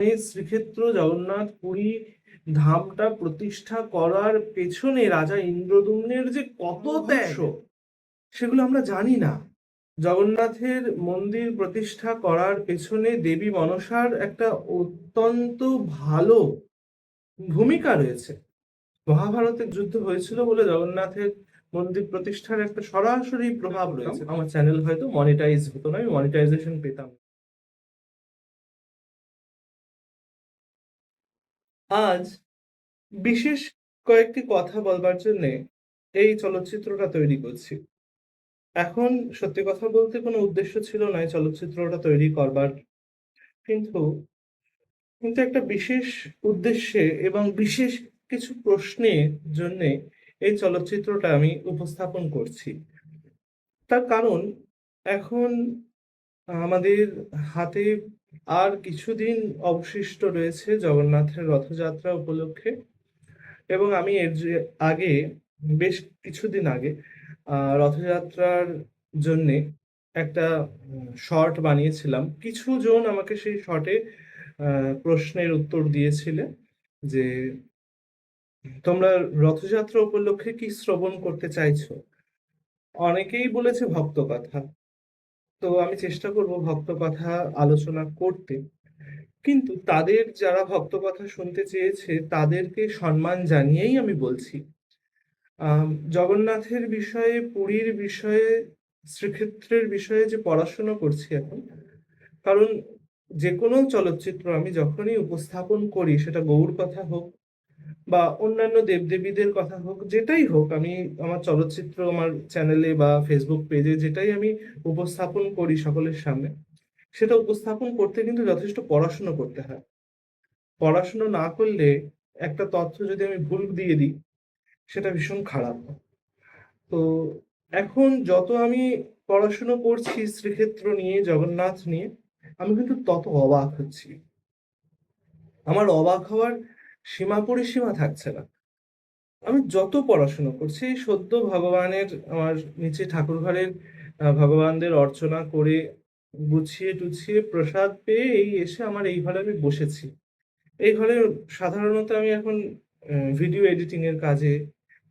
এই শ্রীক্ষেত্র জগন্নাথ পুরী ধামটা প্রতিষ্ঠা করার পেছনে রাজা ইন্দ্রদ্যুম্নের যে কত ত্যাগ সেগুলো আমরা জানি না। জগন্নাথের মন্দির প্রতিষ্ঠা করার পেছনে দেবী মনসার একটা অত্যন্ত ভালো ভূমিকা রয়েছে। মহাভারতের যুদ্ধ হয়েছিল বলে জগন্নাথের মন্দির প্রতিষ্ঠার একটা সরাসরি প্রভাব রয়েছে। আমার চ্যানেল হয়তো মনিটাইজ হতো না, আমি মনিটাইজেশন পেতাম। আজ বিশেষ কয়েকটি কথা বলবার জন্য এই চলচ্চিত্রটা তৈরি করছি। এখন সত্যি কথা বলতে কোনো উদ্দেশ্য ছিল না এই চলচ্চিত্রটা তৈরি করবার, কিন্তু কিন্তু একটা বিশেষ উদ্দেশ্যে এবং বিশেষ কিছু প্রশ্নের জন্য এই চলচ্চিত্রটা আমি উপস্থাপন করছি। তার কারণ এখন আমাদের হাতে আর কিছুদিন অবশিষ্ট রয়েছে জগন্নাথের রথযাত্রা উপলক্ষে, এবং আমি এর যে আগে বেশ কিছুদিন আগে রথযাত্রার জন্যে একটা শর্ট বানিয়েছিলাম। কিছু জন আমাকে সেই শর্টে প্রশ্নের উত্তর দিয়েছিলে যে তোমরা রথযাত্রা উপলক্ষে কি শ্রবণ করতে চাইছো। অনেকেই বলেছে ভক্ত কথা। তো আমি চেষ্টা করব ভক্ত কথা আলোচনা করতে, কিন্তু তাদের যারা ভক্ত কথা শুনতে চেয়েছে তাদেরকে সম্মান জানিয়েই আমি বলছি। জগন্নাথের বিষয়ে, পুরীর বিষয়ে, শ্রীক্ষেত্রের বিষয়ে যে পড়াশোনা করছি এখন, কারণ যে কোনো চলচ্চিত্র আমি যখনই উপস্থাপন করি, সেটা গৌড় কথা হোক বা অন্যান্য দেবদেবীদের কথা হোক, যেটাই হোক, আমি আমার চলচ্চিত্র আমার চ্যানেলে বা ফেসবুক পেজে যেটাই আমি উপস্থাপন করি সকলের সামনে, সেটা উপস্থাপন করতে কিন্তু যথেষ্ট পড়াশুনো করতে হয়। পড়াশুনো না করলে একটা তথ্য যদি আমি ভুল দিয়ে দিই, সেটা ভীষণ খারাপ। তো এখন যত আমি পড়াশুনো করছি শ্রীক্ষেত্র নিয়ে, জগন্নাথ নিয়ে, আমি কিন্তু তত অবাক হচ্ছি। আমার অবাক হওয়ার সীমা পরিসীমা থাকছে না। আমি যত পড়াশুনো করছি, এই সদ্য ভগবানের আমার নিচে ঠাকুর ঘরের ভগবানদের অর্চনা করে গুছিয়ে টুছিয়ে প্রসাদ পেয়ে এই এসে আমার এই ঘরে আমি বসেছি। এই ঘরে সাধারণত আমি এখন ভিডিও এডিটিং এর কাজে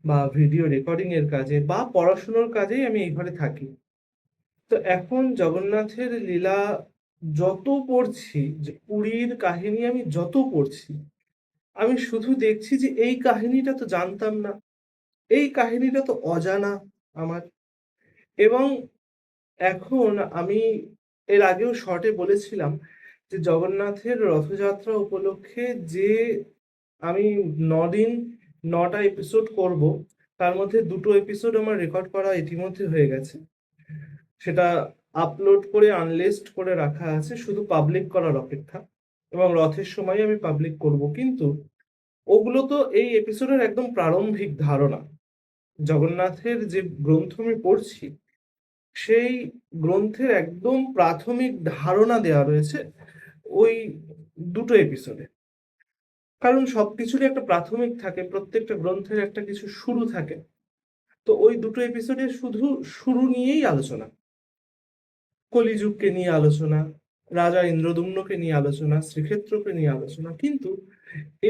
বা ভিডিও রেকর্ডিং এর কাজে বা পড়াশুনোর কাজেই আমি এই ঘরে থাকি। তো এখন জগন্নাথের লীলা যত পড়ছি, যে পুরীর কাহিনী আমি যত পড়ছি, আমি শুধু দেখছি যে এই কাহিনীটা তো জানতাম না, এই কাহিনীটা তো অজানা আমার। এবং এখন আমি এর আগেও শর্টে বলেছিলাম যে জগন্নাথের রথযাত্রা উপলক্ষে যে আমি ৯ দিন ৯টা এপিসোড করব, তার মধ্যে ২টো এপিসোড আমার রেকর্ড করা ইতিমধ্যে হয়ে গেছে। সেটা আপলোড করে আনলিস্ট করে রাখা আছে, শুধু পাবলিক করার অপেক্ষা, এবং রথের সময় আমি পাবলিক করব। কিন্তু ওগুলো তো এই এপিসোডের একদম প্রারম্ভিক ধারণা। জগন্নাথের যে গ্রন্থ আমি পড়ছি, সেই গ্রন্থের একদম প্রাথমিক ধারণা দেওয়া রয়েছে ওই ২টো এপিসোডে। কারণ সবকিছুরই একটা প্রাথমিক থাকে, প্রত্যেকটা গ্রন্থের একটা কিছু শুরু থাকে। তো ওই ২টো এপিসোডে শুধু শুরু নিয়েই আলোচনা, কলিযুগকে নিয়ে আলোচনা, রাজা ইন্দ্রদ্যুম্নকে নিয়ে আলোচনা, শ্রীক্ষেত্রকে নিয়ে আলোচনা। কিন্তু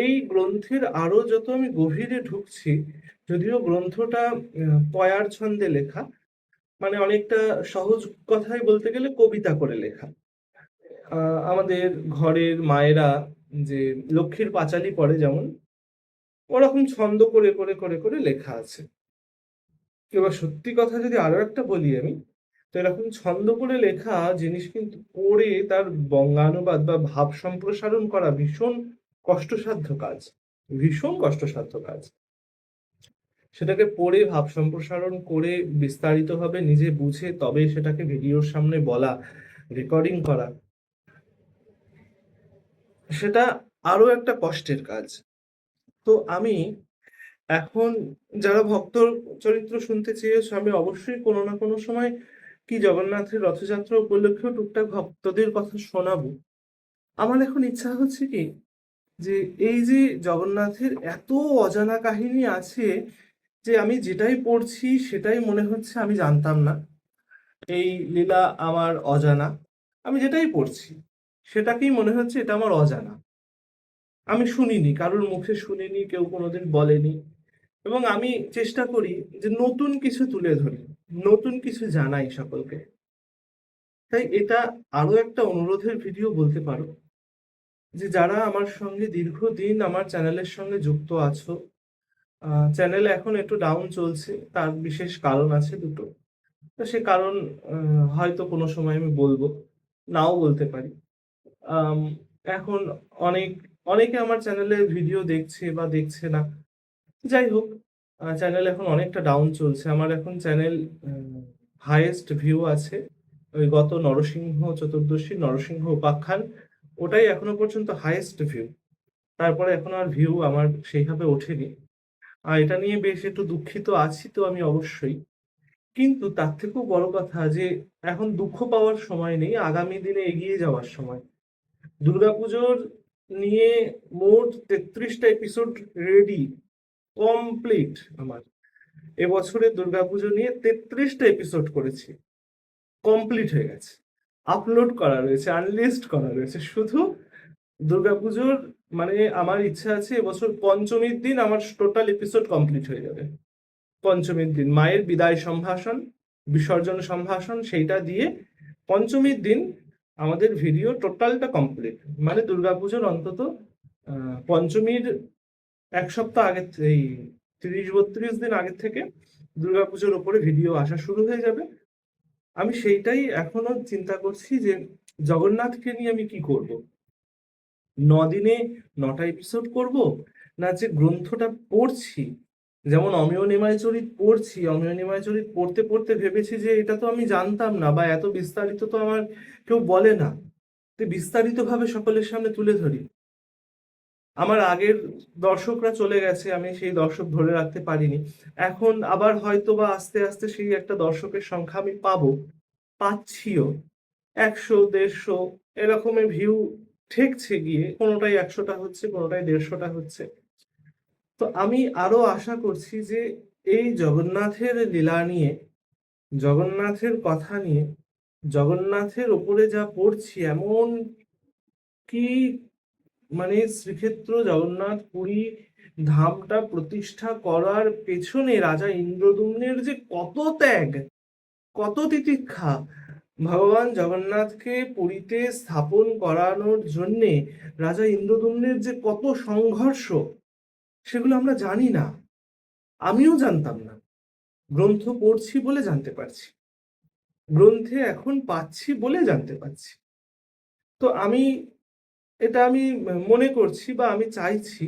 এই গ্রন্থের আরো যত আমি গভীরে ঢুকছি, যদিও গ্রন্থটা পয়ার ছন্দে লেখা, মানে অনেকটা সহজ কথায় বলতে গেলে কবিতা করে লেখা। আমাদের ঘরের মায়েরা যে লক্ষ্মীর পাঁচালী পড়ে যেমন, ওরকম ছন্দ করে করে করে করে লেখা আছে। এবার সত্যি কথা যদি আরো একটা বলি আমি, তো এরকম ছন্দ করে লেখা জিনিস কিন্তু পড়ে তার বঙ্গানুবাদ বা ভাব সম্প্রসারণ করা ভীষণ কষ্টসাধ্য কাজ, ভীষণ কষ্টসাধ্য কাজ। সেটাকে পড়ে ভাব সম্প্রসারণ করে বিস্তারিতভাবে নিজে বুঝে তবে সেটাকে ভিডিওর সামনে বলা, রেকর্ডিং করা, সেটা আরো একটা কষ্টের কাজ। তো আমি এখন, যারা ভক্ত চরিত্র শুনতে চেয়েছো, আমি অবশ্যই কোনো না কোনো সময় কি জগন্নাথের রথযাত্রা উপলক্ষেও টুকটাক ভক্তদের কথা শোনাবো। আমার এখন ইচ্ছা হচ্ছে কি, যে এই যে জগন্নাথের এত অজানা কাহিনী আছে, যে আমি যেটাই পড়ছি সেটাই মনে হচ্ছে আমি জানতাম না, এই লীলা আমার অজানা। আমি যেটাই পড়ছি সেটাকেই মনে হচ্ছে এটা আমার অজানা। আমি শুনিনি, কারোর মুখে শুনিনি, কেউ কোনোদিন বলেনি। এবং আমি চেষ্টা করি যে নতুন কিছু তুলে ধরি, নতুন কিছু জানাই সকলকে। তাই এটা আরো একটা অনুরোধের ভিডিও বলতে পারো, যে যারা আমার সঙ্গে দীর্ঘদিন আমার চ্যানেলের সঙ্গে যুক্ত আছো, চ্যানেল এখন একটু ডাউন চলছে। তার বিশেষ কারণ আছে দুটো। তো সে কারণ হয়তো কোনো সময় আমি বলব, নাও বলতে পারি। আম এখন অনেক অনেকে আমার চ্যানেলে ভিডিও দেখছে বা দেখছে না। যাই হোক, চ্যানেল এখন অনেকটা ডাউন চলছে। আমার এখন চ্যানেল আ হাইয়েস্ট ভিউ আছে ওই গত নরসিংহ চতুর্দশী, নরসিংহ উপাখ্যান, ওটাই এখনো পর্যন্ত হাইয়েস্ট ভিউ। তারপরে এখন আর ভিউ আমার সেইভাবে ওঠেনি। এটা নিয়ে বেশ একটু দুঃখিত আছি তো আমি অবশ্যই। কিন্তু তার থেকেও বড় কথা যে এখন দুঃখ পাওয়ার সময় নেই, আগামী দিনে এগিয়ে যাওয়ার সময়। দুর্গাপুজোর নিয়ে মোট ৩৩ টা এপিসোড রেডি, কমপ্লিট আমার। এবছরের দুর্গাপুজো নিয়ে ৩৩ টা এপিসোড করেছি। কমপ্লিট হয়ে গেছে। আপলোড করা রয়েছে, আনলিস্ট করা রয়েছে। শুধু দুর্গাপুজোর মানে আমার ইচ্ছা আছে এবছর পঞ্চমীর দিন আমার টোটাল এপিসোড কমপ্লিট হয়ে যাবে। পঞ্চমীর দিন মায়ের বিদায় সম্ভাষণ, বিসর্জন সম্ভাষণ সেইটা দিয়ে পঞ্চমীর দিন আমাদের ভিডিও টোটালটা কমপ্লিট। মানে দুর্গাপুজোর অন্তত পঞ্চমীর ১ সপ্তাহ আগে এই ৩০-৩২ দিন আগের থেকে দুর্গাপুজোর উপরে ভিডিও আসা শুরু হয়ে যাবে। আমি সেইটাই এখনো চিন্তা করছি যে জগন্নাথকে নিয়ে আমি কি করব? ৯ দিনে ৯ টা এপিসোড করব? না যে গ্রন্থটা পড়ছি, যেমন অমেয় নিমাইচরিত পড়ছি, অমেয় নিমাইচরিত পড়তে, পড়তে ভেবেছি যে এটা তো আমি জানতাম না বা এত বিস্তারিত তো আমার কেউ বলে না। তো বিস্তারিতভাবে সকলের সামনে তুলে ধরি। আমার আগের দর্শকরা চলে গেছে, আমি সেই দর্শক ধরে রাখতে পারিনি। এখন আবার হয়তোবা আস্তে, আস্তে সেই একটা দর্শকের সংখ্যা আমি পাবো, পাচ্ছিও। ১০০, ১৫০ এরকমের ভিউ ঠেকছে গিয়ে। কোনোটায় ১০০ টা হচ্ছে, কোনোটায় ১৫০ টা হচ্ছে। তো আমি আরো আশা করছি যে এই জগন্নাথের লীলা নিয়ে, জগন্নাথের কথা নিয়ে, জগন্নাথের উপরে যা পড়ছি এমন কি মানে শ্রীক্ষেত্র জগন্নাথ পুরী ধামটা প্রতিষ্ঠা করার পেছনে রাজা ইন্দ্রদ্যুম্নের যে কত ত্যাগ, কত তিতিক্ষা, ভগবান জগন্নাথকে পুরীতে স্থাপন করানোর জন্যে রাজা ইন্দ্রদ্যুম্নের যে কত সংঘর্ষ, সেগুলো আমরা জানি না। আমিও জানতাম না। গ্রন্থ পড়ছি বলে জানতে পারছি। গ্রন্থে এখন পাচ্ছি বলে জানতে পারছি। তো আমি মনে করছি বা আমি চাইছি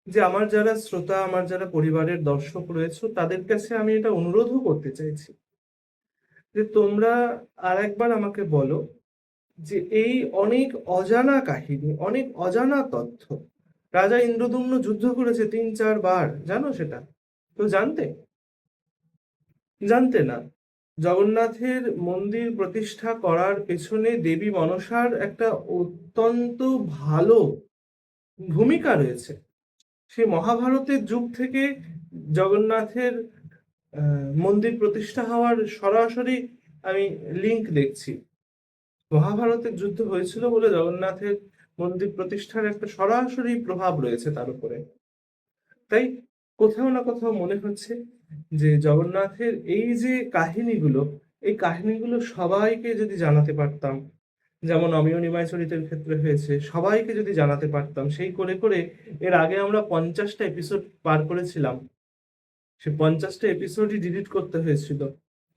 যে আমার যারা শ্রোতা, আমার যারা পরিবারের দর্শক রয়েছে তাদের কাছে আমি এটা অনুরোধও করতে চাইছি যে তোমরা আরেকবার আমাকে বলো যে এই অনেক অজানা কাহিনী, অনেক অজানা তথ্য। রাজা ইন্দ্রদ্যুম্ন যুদ্ধ করেছে ৩-৪ বার। জানো সেটা? কেউ জানতে? জানতে না। জগন্নাথের মন্দির প্রতিষ্ঠা করার পেছনে দেবী মনসার একটা অত্যন্ত ভালো ভূমিকা রয়েছে। সেই মহাভারতের যুগ থেকে জগন্নাথের মন্দির প্রতিষ্ঠা হওয়ার সরাসরি আমি লিঙ্ক দেখছি। মহাভারতের যুদ্ধ হয়েছিল বলে জগন্নাথের মন্দির প্রতিষ্ঠার একটা সরাসরি প্রভাব রয়েছে তার উপরে। তাই কোথাও না কোথাও মনে হচ্ছে যে জগন্নাথের এই যে কাহিনীগুলো, এই কাহিনীগুলো সবাইকে যদি জানাতে পারতাম, যেমন অমিয় নিমাইচরিতের ক্ষেত্রে হয়েছে, সবাইকে যদি জানাতে পারতাম, সেই করে, করে এর আগে আমরা ৫০ টা এপিসোড পার করেছিলাম। সে ৫০ টা এপিসোডই ডিলিট করতে হয়েছিল।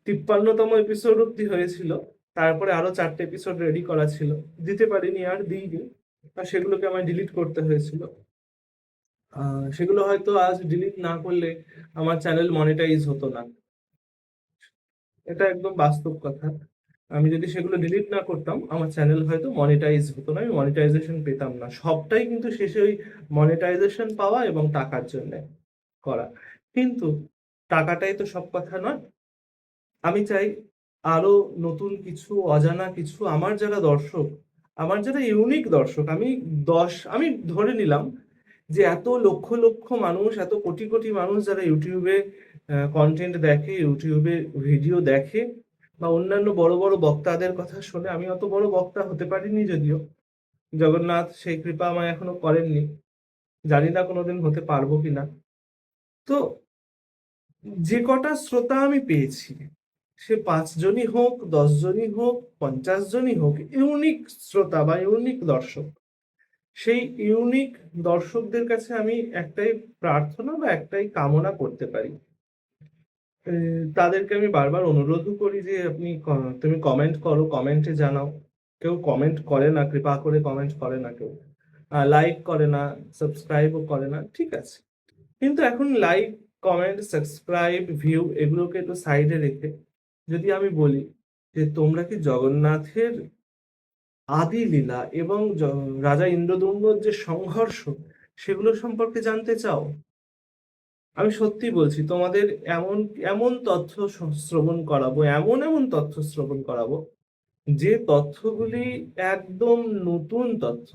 ৫৩ তম এপিসোড অব্দি হয়েছিল। তারপরে আরো ৪ টে এপিসোড রেডি করা ছিল। দিতে পারিনি আর দিইনি। আর সেগুলোকে আমায় ডিলিট করতে হয়েছিল। আ সেগুলো হয়তো আজ ডিলিট না করলে আমার চ্যানেল মনিটাইজ হতো না। এটা একদম বাস্তব কথা। আমি যদি সেগুলো ডিলিট না করতাম, আমার চ্যানেল হয়তো মনিটাইজ হতো না। আমি মনিটাইজেশন পেতাম না। সবটাই কিন্তু শেষে ওই মনিটাইজেশন পাওয়া এবং টাকার জন্যে করা। কিন্তু টাকাটাই তো সব কথা নয়। আমি চাই আরো নতুন কিছু, অজানা কিছু আমার যারা দর্শক, আমার যারা ইউনিক দর্শক, আমি ধরে নিলাম যে এত লক্ষ, লক্ষ মানুষ, এত কোটি, কোটি মানুষ যারা YouTube এ কনটেন্ট দেখে, YouTube এ ভিডিও দেখে বা অন্যান্য বড়, বড় বক্তাদের কথা শোনে। আমি অত বড় বক্তা হতে পারিনি যদিও। জগন্নাথ সেই কৃপা আমায় এখনো করেননি। জানি না কোনোদিন হতে পারবো কিনা। তো যে কটা শ্রোতা আমি পেয়েছি, সে ৫ জনই হোক, ১০ জনই হোক, ৫০ জনই হোক, ইউনিক শ্রোতা বা ইউনিক দর্শক। সেই ইউনিক দর্শকদের কাছে আমি একটাই প্রার্থনা বা একটাই কামনা করতে পারি। তাদেরকে আমি বারবার অনুরোধও করি যে আপনি তুমি কমেন্ট করো, কমেন্টে জানাও। কেউ কমেন্ট করে না, কৃপা করে কমেন্ট করে না কেউ। লাইক করে না, সাবস্ক্রাইবও করে না। ঠিক আছে। কিন্তু এখন লাইক, কমেন্ট, সাবস্ক্রাইব, ভিউ এগুলোকে একটু সাইডে রেখে যদি আমি বলি যে তোমরা কি জগন্নাথের আদি লীলা এবং রাজা ইন্দ্রদ্যম্নর যে সংঘর্ষ সেগুলো সম্পর্কে জানতে চাও? আমি সত্যি বলছি তোমাদের এমন, এমন তথ্য শ্রবণ করাবো, এমন তথ্য শ্রবণ করাবো যে তথ্যগুলি একদম নতুন তথ্য।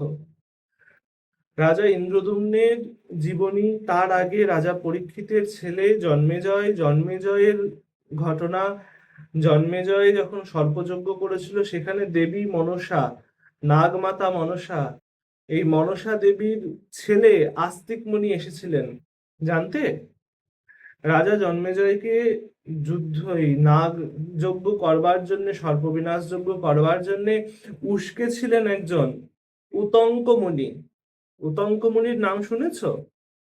রাজা ইন্দ্রদ্যম্নের জীবনী, তার আগে রাজা পরীক্ষিতের ছেলে জন্মেজয়, জন্মেজয়ের ঘটনা, জন্মেজয় যখন সর্পযজ্ঞ করেছিল সেখানে দেবী মনসা, নাগমাতা মনসা, এই মনসা দেবীর ছেলে আস্তিক মুনি এসেছিলেন জানতে? রাজা জন্মেজয়কে এই নাগ যজ্ঞ করবার জন্য, সর্পবিনাশ যজ্ঞ করবার জন্য উস্কেছিলেন একজন উতঙ্ক মুনি। উতঙ্ক মুনির নাম শুনেছ?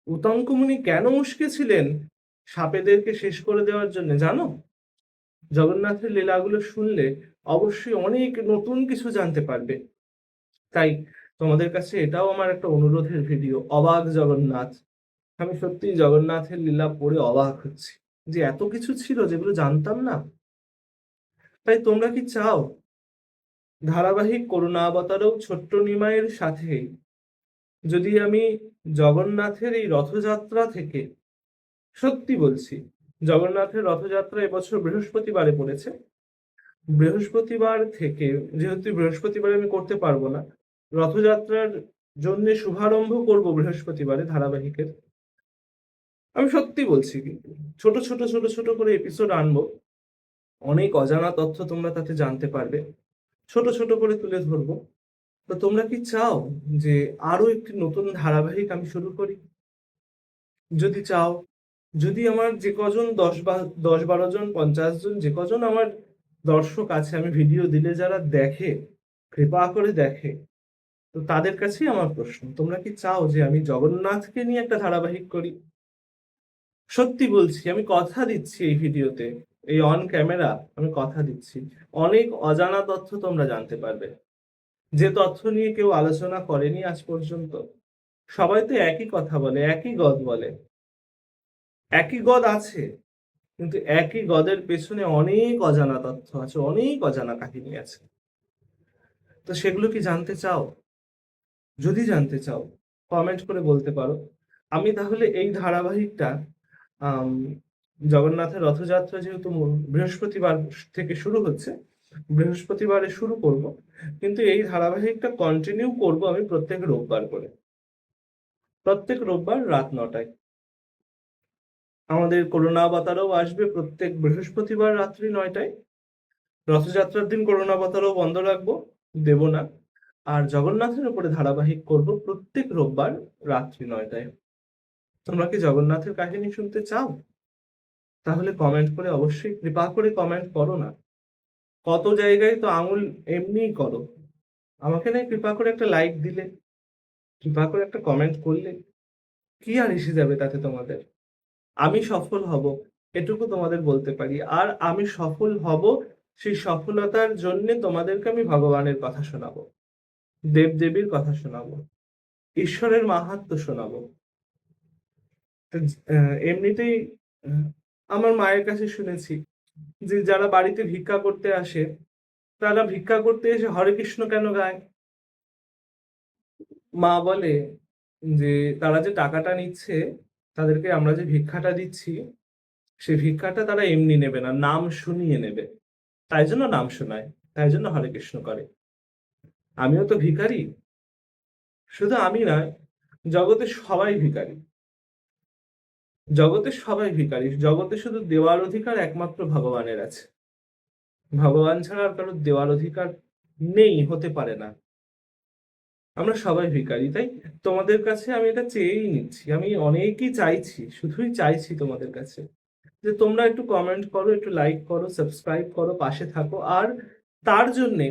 উতঙ্ক মুনি কেন উস্কেছিলেন সাপেদেরকে শেষ করে দেওয়ার জন্য জানো? জগন্নাথের লীলাগুলো শুনলে অবশ্যই অনেক নতুন কিছু জানতে পারবে। তাই তোমাদের কাছে এটাও আমার একটা অনুরোধের ভিডিও, অবাক জগন্নাথ। আমি সত্যিই জগন্নাথের লীলা পড়ে অবাক হচ্ছি যে এত কিছু ছিল যেগুলো জানতাম না। তাই তোমরা কি চাও ধারাবাহিক করুণাবতারও ছোট্ট নিমাইয়ের সাথে যদি আমি জগন্নাথের এই রথযাত্রা থেকে, সত্যি বলছি, জগন্নাথের রথযাত্রা এবছর বৃহস্পতিবারে পড়েছে। বৃহস্পতিবার থেকে, যেহেতু বৃহস্পতিবারে আমি করতে পারবো না, রথযাত্রার জন্য শুভারম্ভ করব বৃহস্পতিবারে ধারাবাহিকের। আমি সত্যি বলছি, কিন্তু ছোট করে এপিসোড আনবো। অনেক অজানা তথ্য তোমরা তাতে জানতে পারবে। ছোট করে তুলে ধরবো। তো তোমরা কি চাও যে আরো একটি নতুন ধারাবাহিক আমি শুরু করি? যদি চাও, যদি আমার যে কজন ১০-১২ জন, ৫০ জন, যে কজন আমার দর্শক আছে, আমি ভিডিও দিলে যারা দেখে, কৃপা করে দেখে, তো তাদের কাছেই আমার প্রশ্ন, তোমরা কি চাও যে আমি জগন্নাথকে নিয়ে একটা ধারাবাহিক করি? সত্যি বলছি, আমি কথা দিচ্ছি এই ভিডিওতে, এই অন ক্যামেরা আমি কথা দিচ্ছি, অনেক অজানা তথ্য তোমরা জানতে পারবে, যে তথ্য নিয়ে কেউ আলোচনা করেনি আজ পর্যন্ত। সবাই তো একই কথা বলে, একই গদ বলে। একই গদ আছে, কিন্তু একই গদের পেছনে অনেক অজানা তথ্য আছে, অনেক অজানা কাহিনী আছে। তো সেগুলো কি জানতে চাও? যদি জানতে চাও, কমেন্ট করে বলতে পারো। আমি তাহলে এই ধারাবাহিকটা, আম জগন্নাথের রথযাত্রা যেহেতু বৃহস্পতিবার থেকে শুরু হচ্ছে, বৃহস্পতিবারে শুরু করব। কিন্তু এই ধারাবাহিকটা কন্টিনিউ করব আমি প্রত্যেক রোববার করে। প্রত্যেক রোববার রাত ৯টায়। আমাদের করুণাবতারও আসবে প্রত্যেক বৃহস্পতিবার রাত্রি ৯টায়। রথযাত্রার দিন করুণাবতারও বন্ধ রাখবো, দেব না। আর জগন্নাথের উপরে ধারাবাহিক করব প্রত্যেক রোববার রাত্রি ৯টায়। তোমরা কি জগন্নাথের কাহিনী শুনতে চাও? তাহলে কমেন্ট করে, অবশ্যই কৃপা করে কমেন্ট করো না। কত জায়গায় তো আঙুল এমনিই করো, আমাকে না কৃপা করে একটা লাইক দিলে, কৃপা করে একটা কমেন্ট করলে, কি আর এসে যাবে তাতে তোমাদের? আমি সফল হব, এটুকু তোমাদের বলতে পারি। আর আমি সফল হব, সেই সফলতার জন্য তোমাদেরকে আমি ভগবানের কথা শোনাবো, দেবদেবীর কথা শোনাবো, ঈশ্বরের মাহাত্ম্য শোনাবো। এমনিতেই আহ, আমার মায়ের কাছে শুনেছি যে যারা বাড়িতে ভিক্ষা করতে আসে, তারা ভিক্ষা করতে এসে হরে কৃষ্ণ কেন গায়? মা বলে যে তারা যে টাকাটা নিচ্ছে, তাদেরকে আমরা যে ভিক্ষাটা দিচ্ছি, সে ভিক্ষাটা তারা এমনি নেবে না, নাম শুনিয়ে নেবে। তাই জন্য নাম শোনায়, তাই জন্য হরে কৃষ্ণ করে। আমিও তো ভিখারি, শুধু আমি নয়, জগতে সবাই ভিখারি। জগতে সবাই ভিখারি, জগতে শুধু দেওয়ার অধিকার একমাত্র ভগবানের আছে। ভগবান ছাড়া আর কারোর দেওয়ার অধিকার নেই, হতে পারে না। আমরা সবাই ভিখারি, তাই তোমাদের কাছে আমি এটা চেয়েই নিচ্ছি। আমি অনেকই চাইছি, শুধুই চাইছি তোমাদের কাছে যে তোমরা একটু কমেন্ট করো, একটু লাইক করো, সাবস্ক্রাইব করো, পাশে থাকো। আর তার জন্যে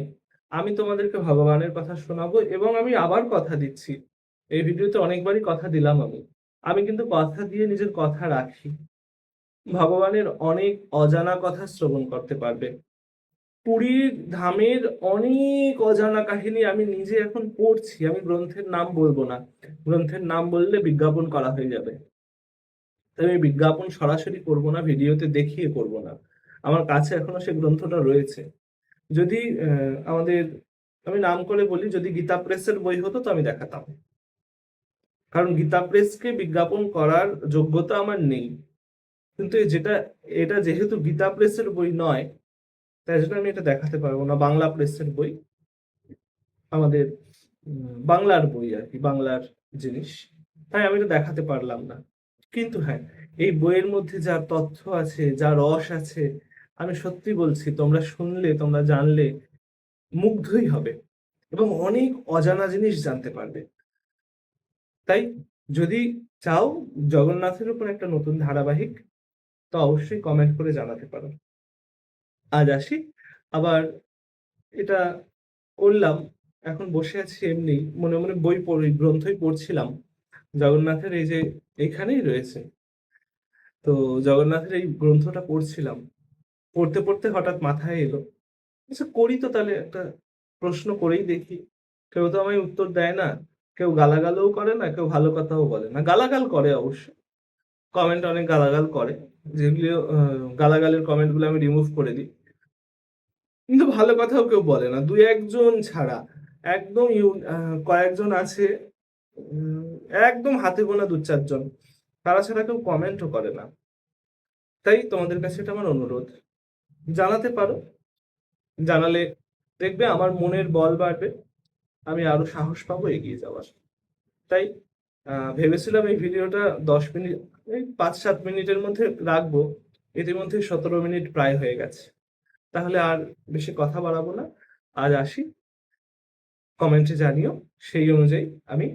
আমি তোমাদেরকে ভগবানের কথা শোনাবো এবং আমি আবার কথা দিচ্ছি। এই ভিডিওতে অনেকবারই কথা দিলাম আমি। আমি কিন্তু কথা দিয়ে নিজের কথা রাখি। ভগবানের অনেক অজানা কথা শ্রবণ করতে পারবে। পুরীর ধামের অনেক অজানা কাহিনী আমি নিজে এখন পড়ছি। আমি গ্রন্থের নাম বলব না। গ্রন্থের নাম বললে বিজ্ঞাপন করা হয়ে যাবে। তাই আমি বিজ্ঞাপন সরাসরি করব না, ভিডিওতে দেখিয়ে করব না। আমার কাছে এখনো সেই গ্রন্থটা রয়েছে। যদি আমাদের আমি নাম করে বলি, যদি গীতা প্রেসের বই হতো তো আমি দেখাতাম। কারণ গীতা প্রেসকে বিজ্ঞাপন করার যোগ্যতা আমার নেই। কিন্তু এটা যেহেতু গীতা প্রেসের বই নয়, তাই জন্য আমি এটা দেখাতে পারবো না। বাংলা প্রেসের বই, আমাদের বাংলার বই আরকি, বাংলার জিনিস। তাই আমি এটা দেখাতে পারলাম না। কিন্তু হ্যাঁ, এই বইয়ের মধ্যে যা তথ্য আছে, যা রস আছে, আমি সত্যি বলছি তোমরা শুনলে, তোমরা জানলে মুগ্ধই হবে এবং অনেক অজানা জিনিস জানতে পারবে। তাই যদি চাও জগন্নাথের উপর একটা নতুন ধারাবাহিক, তো অবশ্যই কমেন্ট করে জানাতে পারো। আজ আসি। আবার এটা করলাম, এখন বসে আছি এমনি মনে মনে বই পড়ি, গ্রন্থই পড়ছিলাম। জগন্নাথের এই যে এইখানেই রয়েছে। তো জগন্নাথের এই গ্রন্থটা পড়ছিলাম। পড়তে, পড়তে হঠাৎ মাথায় এলো, আচ্ছা করি তো তাহলে একটা প্রশ্ন করেই দেখি। কেউ তো আমায় উত্তর দেয় না। কেউ গালাগালও করে না, কেউ ভালো কথাও বলে না। গালাগাল করে অবশ্য। কমেন্টে অনেক গালাগাল করে। যেগুলো গালাগালের কমেন্টগুলো আমি রিমুভ করে দিই। কিন্তু ভালো কথাও কেউ বলে না। ২-১ জন ছাড়া। একদম কয়েকজন আছে, উম একদম হাতে গোনা ২-৪ জন। তারা ছাড়া কেউ কমেন্টও করে না। তাই তোমাদের কাছে এটা আমার অনুরোধ। জানাতে পারো। জানালে দেখবে আমার মনের বল বাড়বে। আমি আরো সাহস পাবো এগিয়ে যাওয়ার। তাই ভেবেছিলাম এই ভিডিওটা ১০ মিনিট, এই ৫-৭ মিনিটের মধ্যে রাখবো। ইতিমধ্যে ১৭ মিনিট প্রায় হয়ে গেছে। তাহলে আর বেশি কথা বাড়াবো না। আজ আসি। কমেন্টে জানিও। সেই অনুযায়ী আমি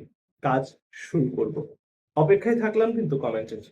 কাজ শুরু করব। অপেক্ষায় থাকলাম কিন্তু কমেন্টের।